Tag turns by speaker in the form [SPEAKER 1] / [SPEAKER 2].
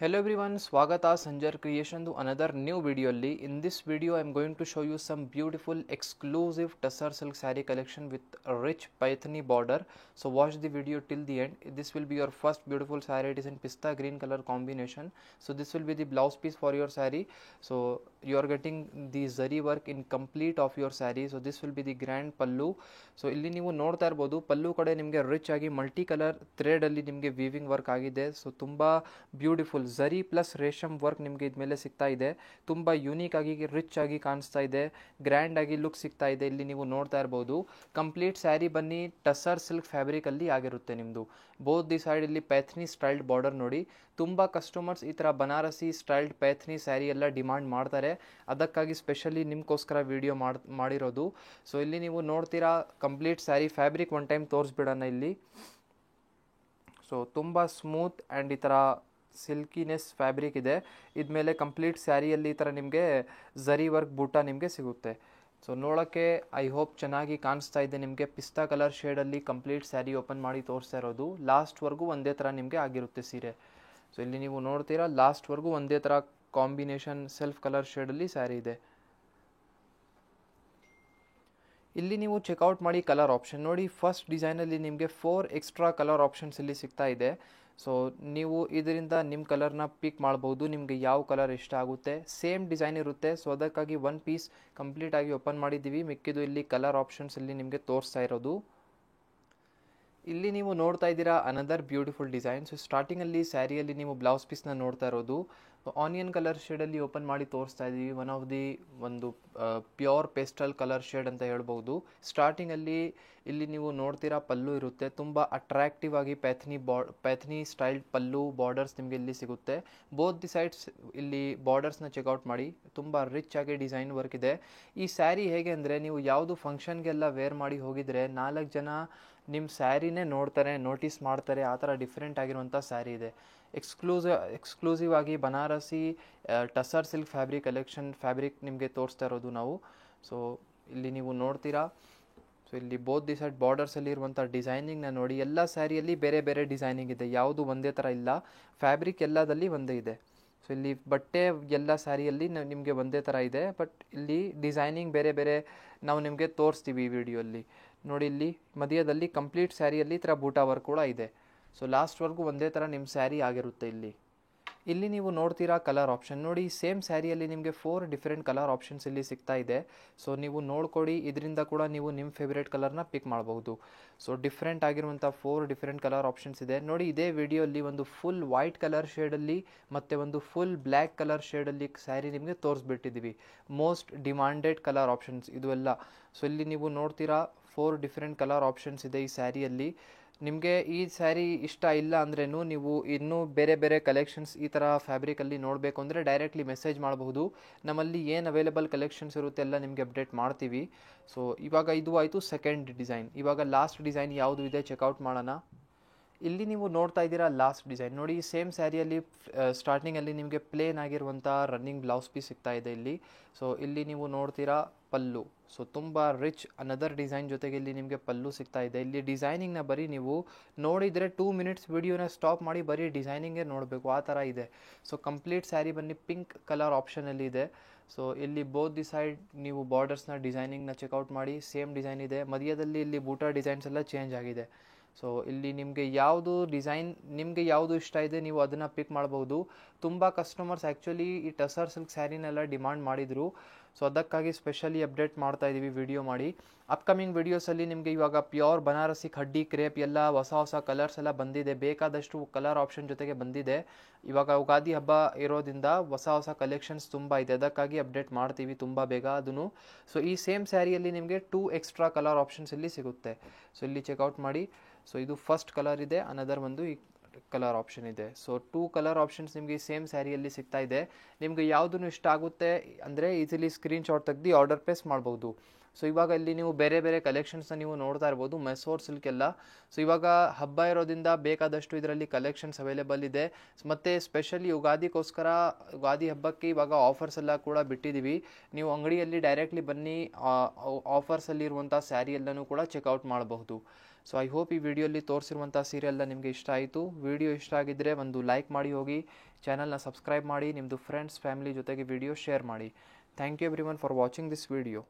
[SPEAKER 1] Hello everyone, Swagata Sanjar Creation to another new video. In this video, I am going to show you some beautiful exclusive Tussar silk saree collection with a rich Paithani border. So watch the video till the end. This will be your first beautiful saree. It is in pista green color combination. So this will be the blouse piece for your saree. So you are getting the zari work in complete of your saree. So this will be the grand pallu. So ಇಲ್ಲಿ ನೀವು ನೋಡ್ತಾ ಇರಬಹುದು ಪಲ್ಲು ಕಡೆ ನಿಮಗೆ rich ಆಗಿ multi colour thread ಅಲ್ಲಿ ನಿಮಗೆ weaving work ಆಗಿದೆ. ಸೊ ತುಂಬಾ ಬ್ಯೂಟಿಫುಲ್ ಝರಿ ಪ್ಲಸ್ ರೇಷಮ್ ವರ್ಕ್ ನಿಮಗೆ ಇದ್ಮೇಲೆ ಸಿಗ್ತಾ ಇದೆ. ತುಂಬ ಯೂನಿಕ್ ಆಗಿ ರಿಚ್ ಆಗಿ ಕಾಣಿಸ್ತಾ ಇದೆ, ಗ್ರ್ಯಾಂಡ್ ಆಗಿ ಲುಕ್ ಸಿಗ್ತಾ ಇದೆ. ಇಲ್ಲಿ ನೀವು ನೋಡ್ತಾ ಇರಬಹುದು ಕಂಪ್ಲೀಟ್ ಸ್ಯಾರಿ ಬನ್ನಿ ಟಸರ್ ಸಿಲ್ಕ್ ಫ್ಯಾಬ್ರಿಕ್ ಅಲ್ಲಿ ಆಗಿರುತ್ತೆ ನಿಮ್ಮದು. ಬೋತ್ ದಿ ಸೈಡ್ ಇಲ್ಲಿ ಪೈಥನಿ ಸ್ಟೈಲ್ಡ್ ಬಾರ್ಡರ್ ನೋಡಿ. ತುಂಬ ಕಸ್ಟಮರ್ಸ್ ಈ ಥರ ಬನಾರಸಿ ಸ್ಟೈಲ್ಡ್ ಪೈಥನಿ ಸ್ಯಾರಿ ಎಲ್ಲ ಡಿಮಾಂಡ್ ಮಾಡ್ತಾರೆ. ಅದಕ್ಕಾಗಿ ಸ್ಪೆಷಲಿ ನಿಮಗೋಸ್ಕರ ವಿಡಿಯೋ ಮಾಡಿರೋದು. ಸೊ ಇಲ್ಲಿ ನೀವು ನೋಡ್ತೀರಾ complete sari fabric one time ತೋರಿಸ್ಬಿಡೋಣ ಇಲ್ಲಿ. ಸೊ ತುಂಬ ಸ್ಮೂತ್ ಆ್ಯಂಡ್ ಈ ಥರ ಸಿಲ್ಕಿನೆಸ್ ಫ್ಯಾಬ್ರಿಕ್ ಇದೆ. ಇದ್ಮೇಲೆ ಕಂಪ್ಲೀಟ್ ಸ್ಯಾರಿಯಲ್ಲಿ ಈ ಥರ ನಿಮಗೆ ಝರಿ ವರ್ಕ್ ಬೂಟ ನಿಮಗೆ ಸಿಗುತ್ತೆ. ಸೊ ನೋಡೋಕ್ಕೆ ಐ ಹೋಪ್ ಚೆನ್ನಾಗಿ ಕಾಣಿಸ್ತಾ ಇದೆ ನಿಮಗೆ. ಪಿಸ್ತಾ ಕಲರ್ ಶೇಡಲ್ಲಿ ಕಂಪ್ಲೀಟ್ ಸ್ಯಾರಿ ಓಪನ್ ಮಾಡಿ ತೋರಿಸ್ತಾ ಇರೋದು. ಲಾಸ್ಟ್ವರೆಗೂ ಒಂದೇ ಥರ ನಿಮಗೆ ಆಗಿರುತ್ತೆ ಸೀರೆ. ಸೊ ಇಲ್ಲಿ ನೀವು ನೋಡ್ತೀರಾ ಲಾಸ್ಟ್ವರೆಗೂ ಒಂದೇ ಥರ ಕಾಂಬಿನೇಷನ್ ಸೆಲ್ಫ್ ಕಲರ್ ಶೇಡಲ್ಲಿ ಸ್ಯಾರಿ ಇದೆ. ಇಲ್ಲಿ ನೀವು ಚೆಕ್ಔಟ್ ಮಾಡಿ ಕಲರ್ ಆಪ್ಷನ್ ನೋಡಿ. ಫಸ್ಟ್ ಡಿಸೈನಲ್ಲಿ ನಿಮಗೆ 4 ಎಕ್ಸ್ಟ್ರಾ ಕಲರ್ ಆಪ್ಷನ್ಸ್ ಇಲ್ಲಿ ಸಿಗ್ತಾ ಇದೆ. ಸೊ ನೀವು ಇದರಿಂದ ನಿಮ್ಮ ಕಲರ್ನ ಪಿಕ್ ಮಾಡ್ಬೋದು, ನಿಮಗೆ ಯಾವ ಕಲರ್ ಇಷ್ಟ ಆಗುತ್ತೆ. ಸೇಮ್ ಡಿಸೈನ್ ಇರುತ್ತೆ. ಸೊ ಅದಕ್ಕಾಗಿ ಒನ್ ಪೀಸ್ ಕಂಪ್ಲೀಟ್ ಆಗಿ ಓಪನ್ ಮಾಡಿದ್ದೀವಿ. ಮಿಕ್ಕಿದ್ದು ಇಲ್ಲಿ ಕಲರ್ ಆಪ್ಷನ್ಸ್ ಇಲ್ಲಿ ನಿಮಗೆ ತೋರಿಸ್ತಾ ಇರೋದು. ಇಲ್ಲಿ ನೀವು ನೋಡ್ತಾ ಇದ್ದೀರಾ ಅನದರ್ ಬ್ಯೂಟಿಫುಲ್ ಡಿಸೈನ್. ಸೊ ಸ್ಟಾರ್ಟಿಂಗಲ್ಲಿ ಸ್ಯಾರಿಯಲ್ಲಿ ನೀವು ಬ್ಲೌಸ್ ಪೀಸ್ನ ನೋಡ್ತಾ ಇರೋದು ಆನಿಯನ್ ಕಲರ್ ಶೇಡಲ್ಲಿ ಓಪನ್ ಮಾಡಿ ತೋರಿಸ್ತಾ ಇದ್ದೀವಿ. ಒನ್ ಆಫ್ ದಿ ಒಂದು ಪ್ಯೂರ್ ಪೇಸ್ಟಲ್ ಕಲರ್ ಶೇಡ್ ಅಂತ ಹೇಳ್ಬೋದು. ಸ್ಟಾರ್ಟಿಂಗಲ್ಲಿ ಇಲ್ಲಿ ನೀವು ನೋಡ್ತೀರಾ ಪಲ್ಲು ಇರುತ್ತೆ. ತುಂಬ ಅಟ್ರಾಕ್ಟಿವ್ ಆಗಿ ಪ್ಯಾಥನಿ ಸ್ಟೈಲ್ಡ್ ಪಲ್ಲು ಬಾರ್ಡರ್ಸ್ ನಿಮಗೆ ಇಲ್ಲಿ ಸಿಗುತ್ತೆ. ಬೋತ್ ದಿ ಸೈಡ್ಸ್ ಇಲ್ಲಿ ಬಾರ್ಡರ್ಸ್ನ ಚೆಕ್ಔಟ್ ಮಾಡಿ. ತುಂಬ ರಿಚ್ ಆಗಿ ಡಿಸೈನ್ ವರ್ಕ್ ಇದೆ. ಈ ಸ್ಯಾರಿ ಹೇಗೆ ಅಂದರೆ ನೀವು ಯಾವುದು ಫಂಕ್ಷನ್ಗೆಲ್ಲ ವೇರ್ ಮಾಡಿ ಹೋಗಿದರೆ 4 ಜನ ನಿಮ್ಮ ಸ್ಯಾರಿನೇ ನೋಡ್ತಾರೆ, ನೋಟಿಸ್ ಮಾಡ್ತಾರೆ. ಆ ಥರ ಡಿಫ್ರೆಂಟ್ ಆಗಿರುವಂಥ ಸ್ಯಾರಿ ಇದೆ. ಎಕ್ಸ್ಕ್ಲೂಸಿವ್ ಆಗಿ ಬನಾರಸಿ ಟಸರ್ ಸಿಲ್ಕ್ ಫ್ಯಾಬ್ರಿಕ್ ನಿಮಗೆ ತೋರಿಸ್ತಾ ಇರೋದು ನಾವು. ಸೊ ಇಲ್ಲಿ ನೀವು ನೋಡ್ತೀರಾ. ಸೊ ಇಲ್ಲಿ ಬೋತ್ ದಿ ಸೈಡ್ ಬಾರ್ಡರ್ಸಲ್ಲಿ ಇರುವಂಥ ಡಿಸೈನಿಂಗ್ನ ನೋಡಿ. ಎಲ್ಲ ಸ್ಯಾರಿಯಲ್ಲಿ ಬೇರೆ ಬೇರೆ ಡಿಸೈನಿಂಗ್ ಇದೆ, ಯಾವುದು ಒಂದೇ ಥರ ಇಲ್ಲ. ಫ್ಯಾಬ್ರಿಕ್ ಎಲ್ಲದಲ್ಲಿ ಒಂದೇ ಇದೆ. ಸೊ ಇಲ್ಲಿ ಬಟ್ಟೆ ಎಲ್ಲ ಸ್ಯಾರಿಯಲ್ಲಿ ನಿಮಗೆ ಒಂದೇ ಥರ ಇದೆ, ಬಟ್ ಇಲ್ಲಿ ಡಿಸೈನಿಂಗ್ ಬೇರೆ ಬೇರೆ ನಾವು ನಿಮಗೆ ತೋರಿಸ್ತೀವಿ ಈ ವಿಡಿಯೋಲ್ಲಿ ನೋಡಿ. ಇಲ್ಲಿ ಮಧ್ಯದಲ್ಲಿ ಕಂಪ್ಲೀಟ್ ಸ್ಯಾರಿಯಲ್ಲಿ ಈ ಥರ ಬೂಟಾ ವರ್ಕ್ ಕೂಡ ಇದೆ. ಸೊ ಲಾಸ್ಟ್ವರೆಗೂ ಒಂದೇ ಥರ ನಿಮ್ಮ ಸ್ಯಾರಿ ಆಗಿರುತ್ತೆ. ಇಲ್ಲಿ ನೀವು ನೋಡ್ತೀರಾ ಕಲರ್ ಆಪ್ಷನ್ ನೋಡಿ. ಸೇಮ್ ಸ್ಯಾರಿಯಲ್ಲಿ ನಿಮಗೆ 4 ಡಿಫ್ರೆಂಟ್ ಕಲರ್ ಆಪ್ಷನ್ಸ್ ಇಲ್ಲಿ ಸಿಗ್ತಾ ಇದೆ. ಸೊ ನೀವು ನೋಡ್ಕೊಡಿ, ಇದರಿಂದ ಕೂಡ ನೀವು ನಿಮ್ಮ ಫೇವ್ರೇಟ್ ಕಲರ್ನ ಪಿಕ್ ಮಾಡಬಹುದು. ಸೊ ಡಿಫ್ರೆಂಟ್ ಆಗಿರುವಂಥ 4 ಡಿಫ್ರೆಂಟ್ ಕಲರ್ ಆಪ್ಷನ್ಸ್ ಇದೆ ನೋಡಿ. ಇದೇ ವಿಡಿಯೋಲ್ಲಿ ಒಂದು ಫುಲ್ ವೈಟ್ ಕಲರ್ ಶೇಡಲ್ಲಿ ಮತ್ತು ಒಂದು ಫುಲ್ ಬ್ಲ್ಯಾಕ್ ಕಲರ್ ಶೇಡಲ್ಲಿ ಸ್ಯಾರಿ ನಿಮಗೆ ತೋರಿಸ್ಬಿಟ್ಟಿದ್ದೀವಿ. ಮೋಸ್ಟ್ ಡಿಮಾಂಡೆಡ್ ಕಲರ್ ಆಪ್ಷನ್ಸ್ ಇದು ಎಲ್ಲ. ಸೊ ಇಲ್ಲಿ ನೀವು ನೋಡ್ತೀರಾ 4 ಡಿಫ್ರೆಂಟ್ ಕಲರ್ ಆಪ್ಷನ್ಸ್ ಇದೆ ಈ ಸ್ಯಾರಿಯಲ್ಲಿ. ನಿಮಗೆ ಈ ಸ್ಯಾರಿ ಇಷ್ಟ ಇಲ್ಲ ಅಂದ್ರೂ ನೀವು ಇನ್ನೂ ಬೇರೆ ಬೇರೆ ಕಲೆಕ್ಷನ್ಸ್ ಈ ಥರ ಫ್ಯಾಬ್ರಿಕಲ್ಲಿ ನೋಡಬೇಕು ಅಂದರೆ ಡೈರೆಕ್ಟ್ಲಿ ಮೆಸೇಜ್ ಮಾಡಬಹುದು. ನಮ್ಮಲ್ಲಿ ಏನು ಅವೈಲೇಬಲ್ ಕಲೆಕ್ಷನ್ಸ್ ಇರುತ್ತೆ ಎಲ್ಲ ನಿಮಗೆ ಅಪ್ಡೇಟ್ ಮಾಡ್ತೀವಿ. ಸೊ ಇವಾಗ ಇದು ಆಯಿತು ಸೆಕೆಂಡ್ ಡಿಸೈನ್. ಇವಾಗ ಲಾಸ್ಟ್ ಡಿಸೈನ್ ಯಾವುದು ಇದೆ ಚೆಕ್ಔಟ್ ಮಾಡೋಣ. ಇಲ್ಲಿ ನೀವು ನೋಡ್ತಾ ಇದ್ದೀರಾ ಲಾಸ್ಟ್ ಡಿಸೈನ್ ನೋಡಿ. ಸೇಮ್ ಸ್ಯಾರಿಯಲ್ಲಿ ಸ್ಟಾರ್ಟಿಂಗಲ್ಲಿ ನಿಮಗೆ ಪ್ಲೇನ್ ಆಗಿರುವಂಥ ರನ್ನಿಂಗ್ ಬ್ಲೌಸ್ ಪೀಸ್ ಸಿಗ್ತಾ ಇದೆ ಇಲ್ಲಿ. ಸೊ ಇಲ್ಲಿ ನೀವು ನೋಡ್ತೀರಾ ಪಲ್ಲು. ಸೊ ತುಂಬ ರಿಚ್ ಅನದರ್ ಡಿಸೈನ್ ಜೊತೆಗೆ ಇಲ್ಲಿ ನಿಮಗೆ ಪಲ್ಲು ಸಿಗ್ತಾ ಇದೆ. ಇಲ್ಲಿ ಡಿಸೈನಿಂಗ್ನ ಬರೀ ನೀವು ನೋಡಿದರೆ 2 ಮಿನಿಟ್ಸ್ ವಿಡಿಯೋನ ಸ್ಟಾಪ್ ಮಾಡಿ ಬರೀ ಡಿಸೈನಿಂಗೇ ನೋಡಬೇಕು, ಆ ಥರ ಇದೆ. ಸೊ ಕಂಪ್ಲೀಟ್ ಸ್ಯಾರಿ ಬನ್ನಿ ಪಿಂಕ್ ಕಲರ್ ಆಪ್ಷನಲ್ಲಿ ಇದೆ. ಸೊ ಇಲ್ಲಿ ಬೋತ್ ದಿ ಸೈಡ್ ನೀವು ಬಾರ್ಡರ್ಸ್ನ ಡಿಸೈನಿಂಗ್ನ ಚೆಕ್ಔಟ್ ಮಾಡಿ. ಸೇಮ್ ಡಿಸೈನ್ ಇದೆ. ಮಧ್ಯದಲ್ಲಿ ಇಲ್ಲಿ ಬೂಟಾ ಡಿಸೈನ್ಸ್ ಎಲ್ಲ ಚೇಂಜ್ ಆಗಿದೆ. ಸೊ ಇಲ್ಲಿ ನಿಮಗೆ ನಿಮಗೆ ಯಾವುದು ಇಷ್ಟ ಇದೆ ನೀವು ಅದನ್ನು ಪಿಕ್ ಮಾಡ್ಬೋದು. ತುಂಬ ಕಸ್ಟಮರ್ಸ್ ಆ್ಯಕ್ಚುಲಿ ಈ ಟಸರ್ ಸಿಲ್ಕ್ ಸ್ಯಾರಿನೆಲ್ಲ ಡಿಮಾಂಡ್ ಮಾಡಿದರು. ಸೊ ಅದಕ್ಕಾಗಿ ಸ್ಪೆಷಲಿ ಅಪ್ಡೇಟ್ ಮಾಡ್ತಾ ಇದ್ದೀವಿ ವಿಡಿಯೋ ಮಾಡಿ. ಅಪ್ಕಮಿಂಗ್ ವಿಡಿಯೋಸಲ್ಲಿ ನಿಮಗೆ ಇವಾಗ ಪ್ಯೂರ್ ಬನಾರಸಿ ಖಡ್ಡಿ ಕ್ರೇಪ್ ಎಲ್ಲ ಹೊಸ ಕಲರ್ಸ್ ಎಲ್ಲ ಬಂದಿದೆ. ಬೇಕಾದಷ್ಟು ಕಲರ್ ಆಪ್ಷನ್ ಜೊತೆಗೆ ಬಂದಿದೆ. ಇವಾಗ ಯುಗಾದಿ ಹಬ್ಬ ಇರೋದ್ರಿಂದ ಹೊಸ ಕಲೆಕ್ಷನ್ಸ್ ತುಂಬ ಇದೆ. ಅದಕ್ಕಾಗಿ ಅಪ್ಡೇಟ್ ಮಾಡ್ತೀವಿ ತುಂಬ ಬೇಗ ಅದನ್ನು. ಸೊ ಈ ಸೇಮ್ ಸ್ಯಾರಿಯಲ್ಲಿ ನಿಮಗೆ 2 ಎಕ್ಸ್ಟ್ರಾ ಕಲರ್ ಆಪ್ಷನ್ಸ್ ಇಲ್ಲಿ ಸಿಗುತ್ತೆ. ಸೊ ಇಲ್ಲಿ ಚೆಕ್ಔಟ್ ಮಾಡಿ. ಸೊ ಇದು ಫಸ್ಟ್ ಕಲರ್ ಇದೆ, ಅನದರ್ ಒಂದು ಈ ಕಲರ್ ಆಪ್ಷನ್ ಇದೆ. ಸೊ 2 ಕಲರ್ ಆಪ್ಷನ್ಸ್ ನಿಮಗೆ ಸೇಮ್ ಸ್ಯಾರಿಯಲ್ಲಿ ಸಿಗ್ತಾ ಇದೆ. ನಿಮಗೆ ಯಾವುದನ್ನು ಇಷ್ಟ ಆಗುತ್ತೆ ಅಂದರೆ ಈಸಿಲಿ ಸ್ಕ್ರೀನ್ಶಾಟ್ ತೆಗೆದು ಆರ್ಡರ್ ಪ್ಲೇಸ್ ಮಾಡ್ಬೋದು. ಸೊ ಇವಾಗ ಇಲ್ಲಿ ನೀವು ಬೇರೆ ಬೇರೆ ಕಲೆಕ್ಷನ್ಸ್ನ ನೀವು ನೋಡ್ತಾ ಇರ್ಬೋದು, ಮೆಸೋರ್ ಸಿಲ್ಕ್ ಎಲ್ಲ. ಸೊ ಇವಾಗ ಹಬ್ಬ ಇರೋದ್ರಿಂದ ಬೇಕಾದಷ್ಟು ಇದರಲ್ಲಿ ಕಲೆಕ್ಷನ್ಸ್ ಅವೈಲೇಬಲ್ ಇದೆ. ಮತ್ತು ಸ್ಪೆಷಲಿ ಯುಗಾದಿ ಹಬ್ಬಕ್ಕೆ ಇವಾಗ ಆಫರ್ಸ್ ಎಲ್ಲ ಕೂಡ ಬಿಟ್ಟಿದ್ದೀವಿ. ನೀವು ಅಂಗಡಿಯಲ್ಲಿ ಡೈರೆಕ್ಟ್ಲಿ ಬನ್ನಿ, ಆಫರ್ಸಲ್ಲಿರುವಂಥ ಸ್ಯಾರಿ ಎಲ್ಲನೂ ಕೂಡ ಚೆಕ್ಔಟ್ ಮಾಡಬಹುದು. ಸೊ ಐ ಹೋಪ್ ಈ ವಿಡಿಯೋಲಿ ತೋರಿಸಿರುವಂಥ ಸೀರೆ ಎಲ್ಲ ನಿಮಗೆ ಇಷ್ಟ ಆಯಿತು. ವಿಡಿಯೋ ಇಷ್ಟ ಆಗಿದ್ದರೆ ಒಂದು ಲೈಕ್ ಮಾಡಿ ಹೋಗಿ, ಚಾನಲ್ನ ಸಬ್ಸ್ಕ್ರೈಬ್ ಮಾಡಿ, ನಿಮ್ಮದು ಫ್ರೆಂಡ್ಸ್ ಫ್ಯಾಮಿಲಿ ಜೊತೆಗೆ ವಿಡಿಯೋ ಶೇರ್ ಮಾಡಿ. Thank you everyone for watching this video.